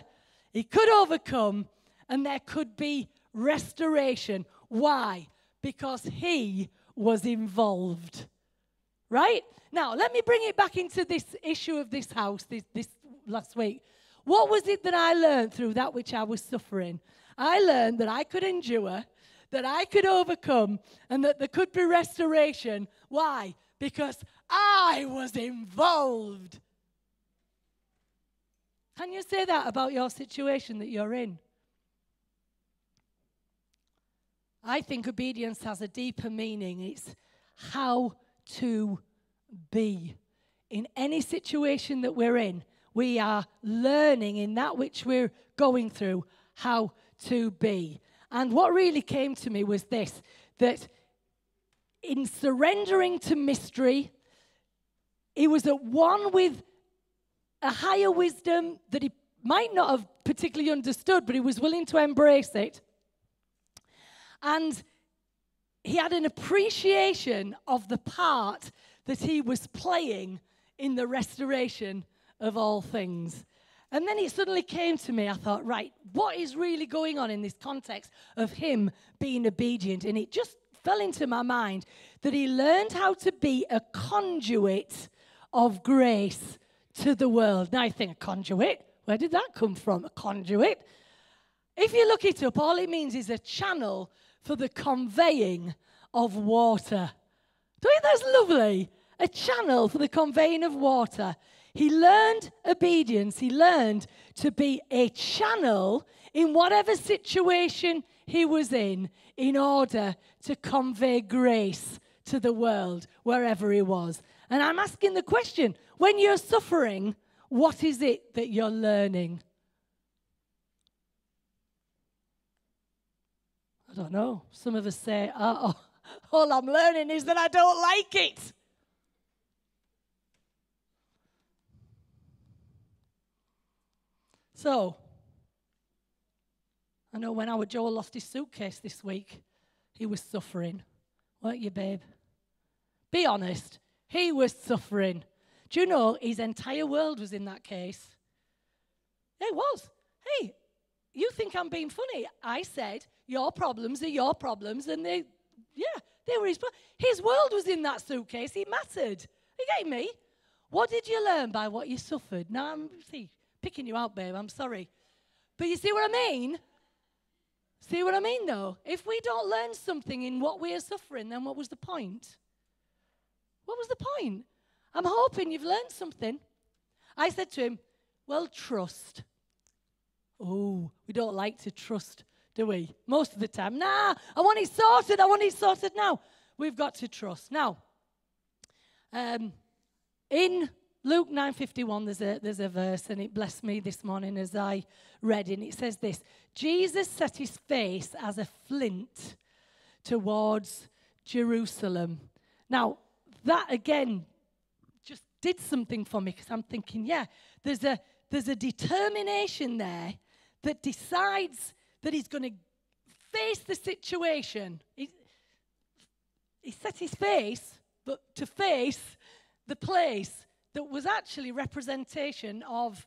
he could overcome, and there could be restoration. Why? Because he was involved. Right? Now, let me bring it back into this issue of this house this last week. What was it that I learned through that which I was suffering? I learned that I could endure, that I could overcome, and that there could be restoration. Why? Because I was involved. Can you say that about your situation that you're in? I think obedience has a deeper meaning. It's how to be. In any situation that we're in, we are learning in that which we're going through how to be. And what really came to me was this, that in surrendering to mystery, he was at one with a higher wisdom that he might not have particularly understood, but he was willing to embrace it. And he had an appreciation of the part that he was playing in the restoration of all things. And then it suddenly came to me, I thought, right, what is really going on in this context of him being obedient? And it just fell into my mind that he learned how to be a conduit of grace to the world. Now I think, a conduit? Where did that come from, a conduit? If you look it up, all it means is a channel for the conveying of water. Don't you think that's lovely? A channel for the conveying of water. He learned obedience. He learned to be a channel in whatever situation he was in order to convey grace to the world wherever he was. And I'm asking the question, when you're suffering, what is it that you're learning? I don't know. Some of us say, all I'm learning is that I don't like it. So, I know when our Joel lost his suitcase this week, he was suffering. Weren't you, babe? Be honest. He was suffering. Do you know his entire world was in that case? It was. Hey, you think I'm being funny? I said, your problems are your problems, and they were his problems. His world was in that suitcase. It mattered. You get me? What did you learn by what you suffered? Now, I'm picking you out, babe. I'm sorry. But you see what I mean? See what I mean, though? If we don't learn something in what we are suffering, then what was the point? What was the point? I'm hoping you've learned something. I said to him, well, trust. Oh, we don't like to trust, do we? Most of the time. Nah, I want it sorted. I want it sorted now. We've got to trust. Now, in Luke 9:51, there's a verse, and it blessed me this morning as I read it. And it says this: Jesus set his face as a flint towards Jerusalem. Now, that again just did something for me, because I'm thinking, yeah, there's a determination there that decides that he's going to face the situation. He set his face, but to face the place that was actually representation of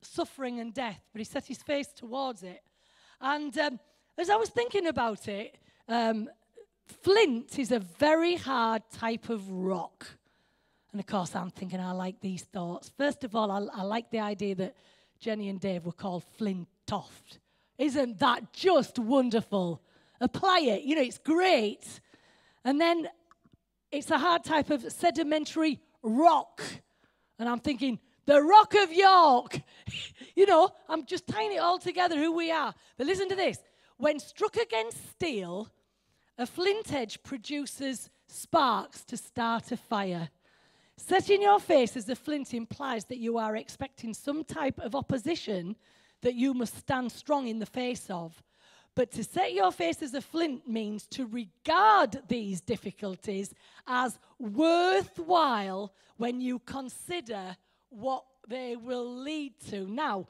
suffering and death, but he set his face towards it. And as I was thinking about it, flint is a very hard type of rock. And of course, I'm thinking, I like these thoughts. First of all, I like the idea that Jenny and Dave were called Flintoft. Isn't that just wonderful? Apply it. You know, it's great. And then it's a hard type of sedimentary rock. And I'm thinking, the Rock of York. You know, I'm just tying it all together, who we are. But listen to this. When struck against steel, A flint edge produces sparks to start a fire. Setting your face as a flint implies that you are expecting some type of opposition that you must stand strong in the face of. But to set your face as a flint means to regard these difficulties as worthwhile when you consider what they will lead to. Now,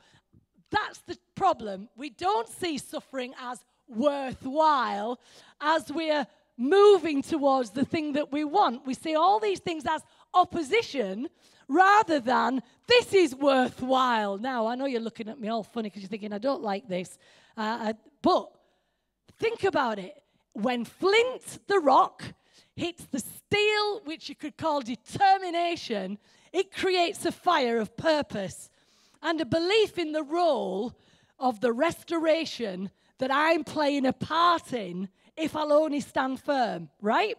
that's the problem. We don't see suffering as worthwhile as we're moving towards the thing that we want. We see all these things as opposition rather than this is worthwhile. Now, I know you're looking at me all funny because you're thinking, I don't like this. But think about it. When flint, the rock, hits the steel, which you could call determination, it creates a fire of purpose and a belief in the role of the restoration that I'm playing a part in if I'll only stand firm, right?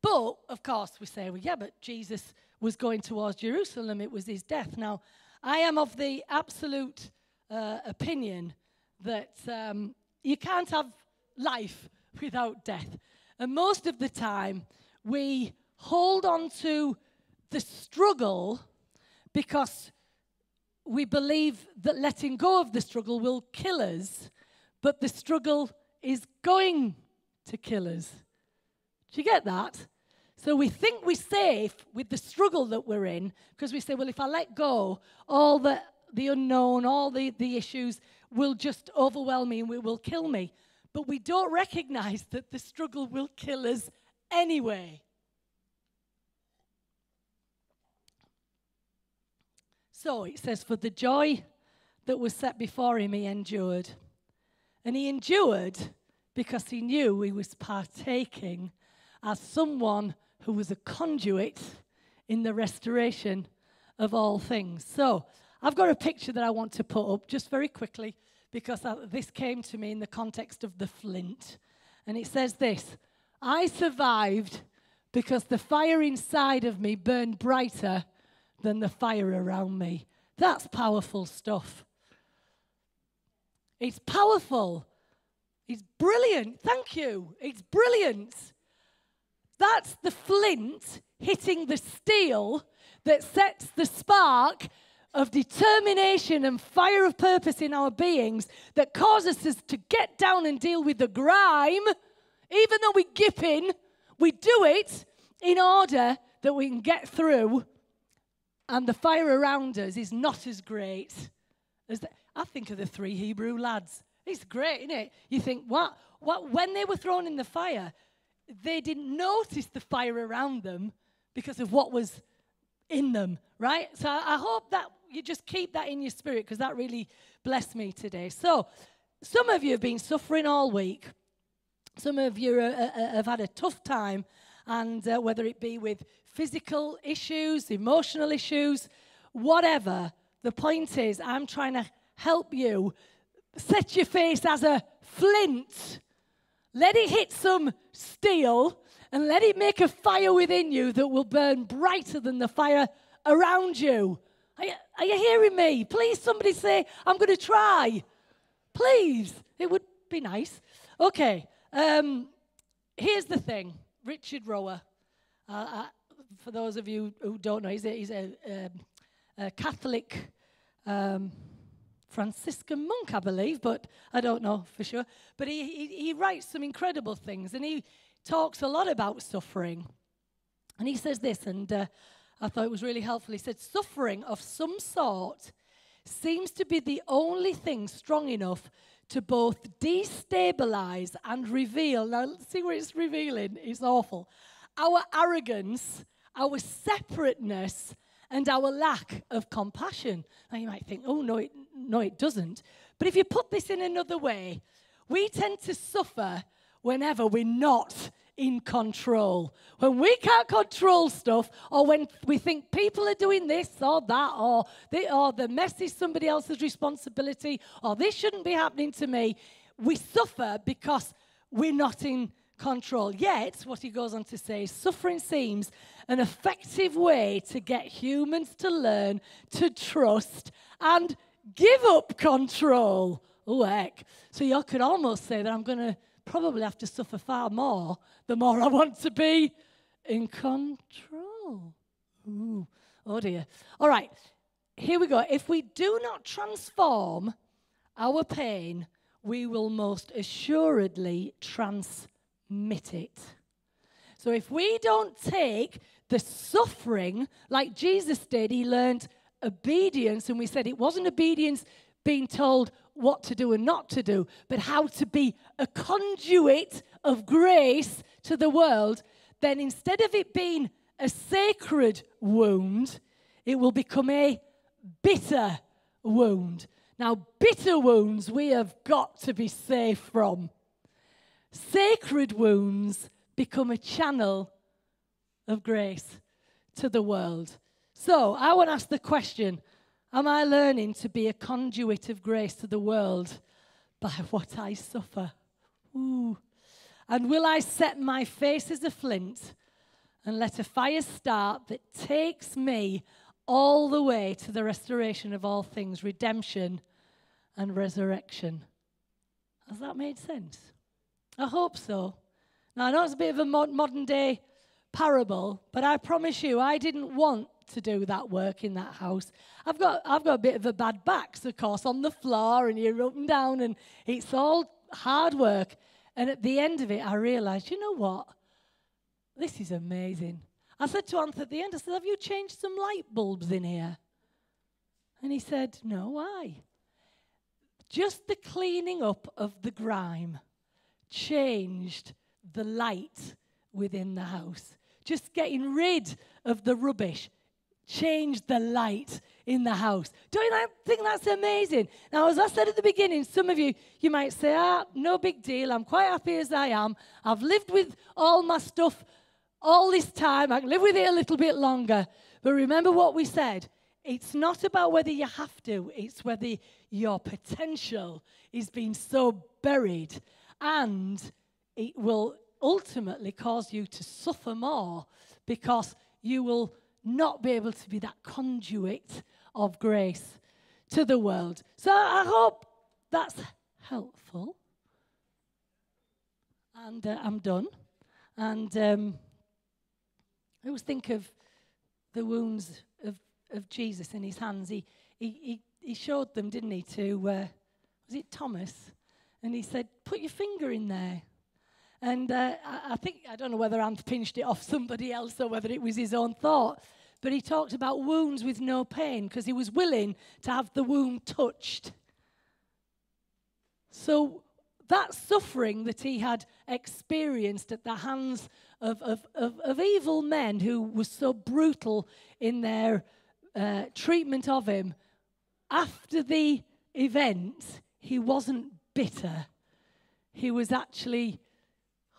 But, of course, we say, well, yeah, but Jesus was going towards Jerusalem. It was his death. Now, I am of the absolute opinion that you can't have life without death. And most of the time, we hold on to the struggle because we believe that letting go of the struggle will kill us, but the struggle is going to kill us. Do you get that? So we think we're safe with the struggle that we're in because we say, well, if I let go, all the unknown, all the issues will just overwhelm me and it will kill me. But we don't recognize that the struggle will kill us anyway. So it says, for the joy that was set before him, he endured. And he endured because he knew he was partaking as someone who was a conduit in the restoration of all things. So I've got a picture that I want to put up just very quickly because this came to me in the context of the flint. And it says this: I survived because the fire inside of me burned brighter than the fire around me. That's powerful stuff. It's powerful. It's brilliant. Thank you. It's brilliant. That's the flint hitting the steel that sets the spark of determination and fire of purpose in our beings that causes us to get down and deal with the grime. Even though we gip in, we do it in order that we can get through, and the fire around us is not as great as I think of the 3 Hebrew lads. It's great, isn't it? You think, what? When they were thrown in the fire, they didn't notice the fire around them because of what was in them, right? So I hope that you just keep that in your spirit because that really blessed me today. So some of you have been suffering all week. Some of you have had a tough time, and whether it be with physical issues, emotional issues, whatever, the point is I'm trying to help you set your face as a flint. Let it hit some steel and let it make a fire within you that will burn brighter than the fire around you. Are you hearing me? Please, somebody say, I'm going to try. Please. It would be nice. Okay. Here's the thing. Richard Rohr. For those of you who don't know, he's a Catholic Franciscan monk, I believe, but I don't know for sure. But he writes some incredible things, and he talks a lot about suffering. And he says this, and I thought it was really helpful. He said, suffering of some sort seems to be the only thing strong enough to both destabilize and reveal. Now, let's see where it's revealing. It's awful. Our arrogance, our separateness, and our lack of compassion. Now, you might think, oh, no, it doesn't. But if you put this in another way, we tend to suffer whenever we're not in control. When we can't control stuff, or when we think people are doing this or that, or the mess is somebody else's responsibility, or this shouldn't be happening to me, we suffer because we're not in control. Yet, what he goes on to say is suffering seems an effective way to get humans to learn to trust and give up control. Oh, heck. So you could almost say that I'm going to probably have to suffer far more the more I want to be in control. Ooh, oh dear. All right, here we go. If we do not transform our pain, we will most assuredly transmit it. So if we don't take the suffering like Jesus did, he learned obedience, and we said it wasn't obedience being told what to do and not to do, but how to be a conduit of grace to the world, then instead of it being a sacred wound, it will become a bitter wound. Now, bitter wounds we have got to be safe from. Sacred wounds become a channel of grace to the world. So, I want to ask the question, am I learning to be a conduit of grace to the world by what I suffer? Ooh. And will I set my face as a flint and let a fire start that takes me all the way to the restoration of all things, redemption and resurrection? Has that made sense? I hope so. Now, I know it's a bit of a modern day parable, but I promise you, I didn't want to do that work in that house. I've got a bit of a bad back, so of course, on the floor, and you're up and down, and it's all hard work. And at the end of it, I realised, you know what? This is amazing. I said to Anthony at the end, I said, have you changed some light bulbs in here? And he said, no, why? Just the cleaning up of the grime changed the light within the house. Just getting rid of the rubbish changed the light in the house. Don't you think that's amazing? Now, as I said at the beginning, some of you might say, no big deal. I'm quite happy as I am. I've lived with all my stuff all this time. I can live with it a little bit longer. But remember what we said. It's not about whether you have to. It's whether your potential is being so buried, and it will ultimately cause you to suffer more because you will not be able to be that conduit of grace to the world. So I hope that's helpful. And I'm done. And I always think of the wounds of Jesus in his hands. He showed them, didn't he, to, was it Thomas? And he said, put your finger in there. And I think, I don't know whether Ant pinched it off somebody else or whether it was his own thought, but he talked about wounds with no pain because he was willing to have the wound touched. So that suffering that he had experienced at the hands of evil men who were so brutal in their treatment of him, after the event, he wasn't bitter. He was actually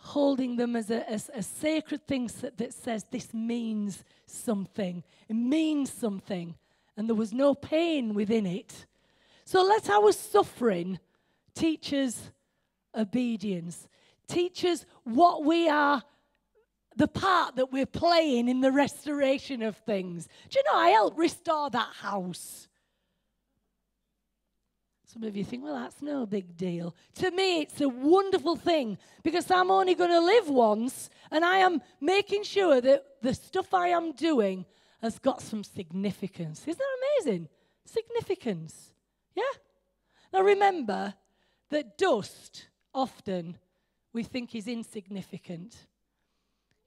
holding them as a sacred thing that says this means something. It means something. And there was no pain within it. So let our suffering teach us obedience. Teach us what we are, the part that we're playing in the restoration of things. Do you know, I helped restore that house. Some of you think, well, that's no big deal. To me, it's a wonderful thing because I'm only going to live once, and I am making sure that the stuff I am doing has got some significance. Isn't that amazing? Significance. Yeah? Now remember that dust often we think is insignificant.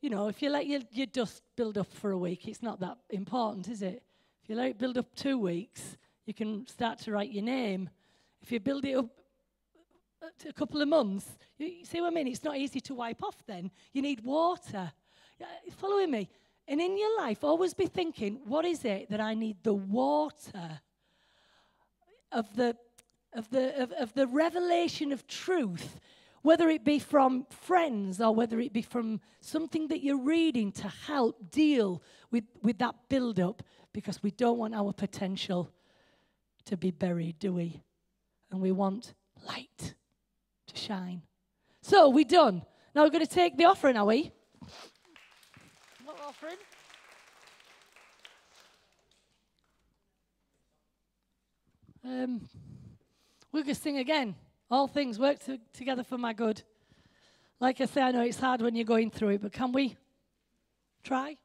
You know, if you let your dust build up for a week, it's not that important, is it? If you let it build up 2 weeks, you can start to write your name. If you build it up a couple of months, you see what I mean? It's not easy to wipe off then. You need water. Following me? And in your life, always be thinking, what is it that I need the water of the revelation of truth, whether it be from friends or whether it be from something that you're reading to help deal with that build-up, because we don't want our potential to be buried, do we? And we want light to shine. So we're done. Now we're going to take the offering, are we? What offering? We're going to sing again. All things work together for my good. Like I say, I know it's hard when you're going through it, but can we try?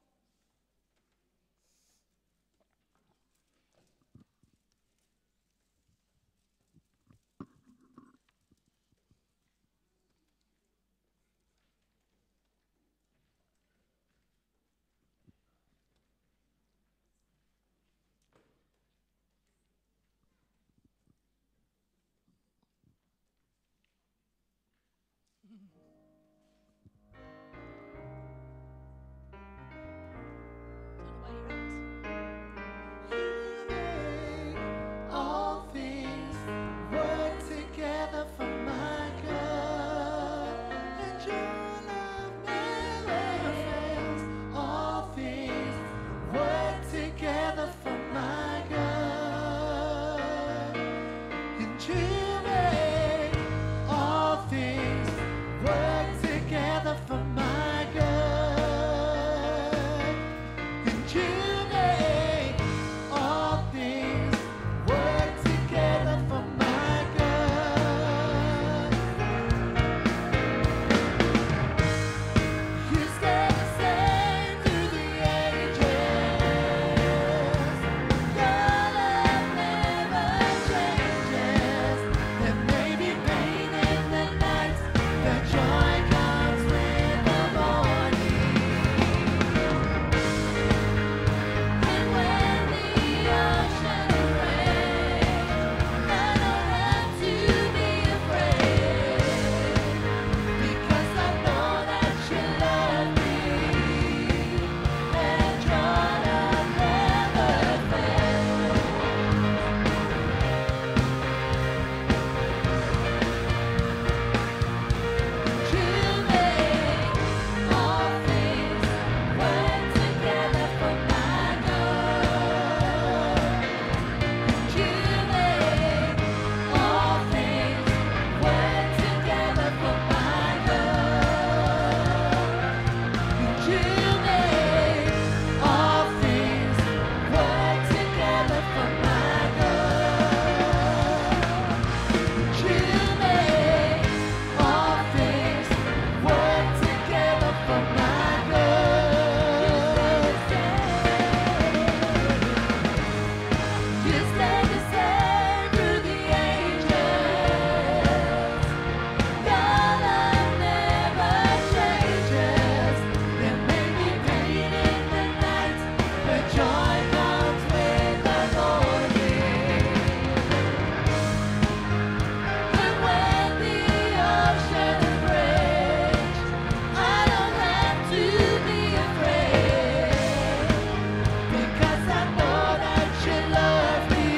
All things work together for my good, and your love never fails. All things work together for my good, and you make all things work together for my good, and you make all things work together for my good. You stay the same through the ages. Your love never changes. There may be pain in the night, but joy comes with the morning. And when the ocean breaks, I don't have to be afraid, because I know that you love me, and your love never fails. You make all things work together for my good. You make all things work together for my good. You make all things work together for my good. You make all things work together for my good. You stay the same through the ages. Your love never changes. There may be pain in the night, but joy comes with the morning. And when the ocean breaks, I don't have to be afraid, because I know that you love me,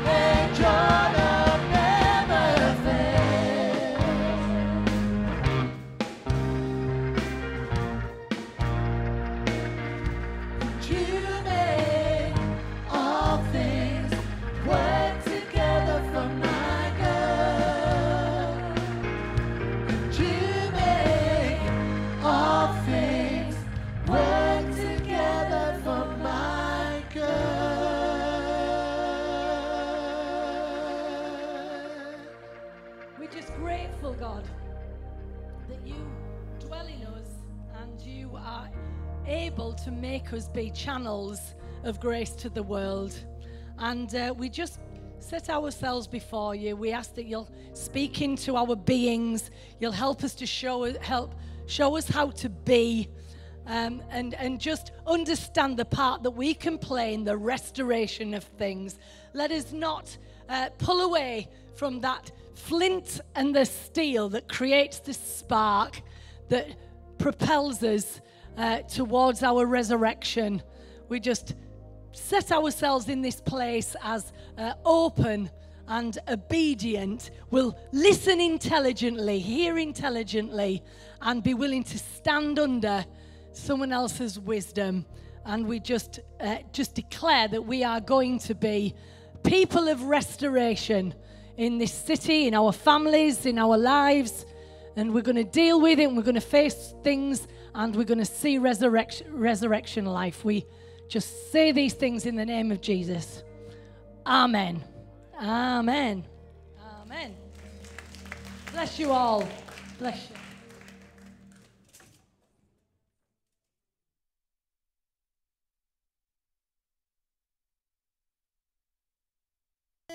and your love never fails. You make all things work together for my good. You make all things work together for my good. We're just grateful, God, that you dwell in us and you are able to make us be channels of grace to the world. And we just set ourselves before you. We ask that you'll speak into our beings. You'll help us to show us how to be, and just understand the part that we can play in the restoration of things. Let us not pull away from that flint and the steel that creates the spark that propels us towards our resurrection. We just set ourselves in this place as open and obedient. We'll listen intelligently, hear intelligently, and be willing to stand under someone else's wisdom. And we just declare that we are going to be people of restoration in this city, in our families, in our lives. And we're going to deal with it, and we're going to face things, and we're going to see resurrection life. We just say these things in the name of Jesus. Amen. Amen. Amen. Bless you all. Bless you.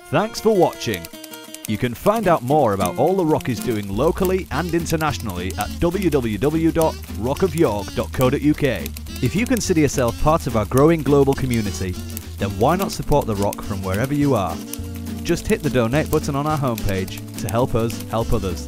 Thanks for watching. You can find out more about all The Rock is doing locally and internationally at www.rockofyork.co.uk. If you consider yourself part of our growing global community, then why not support The Rock from wherever you are? Just hit the donate button on our homepage to help us help others.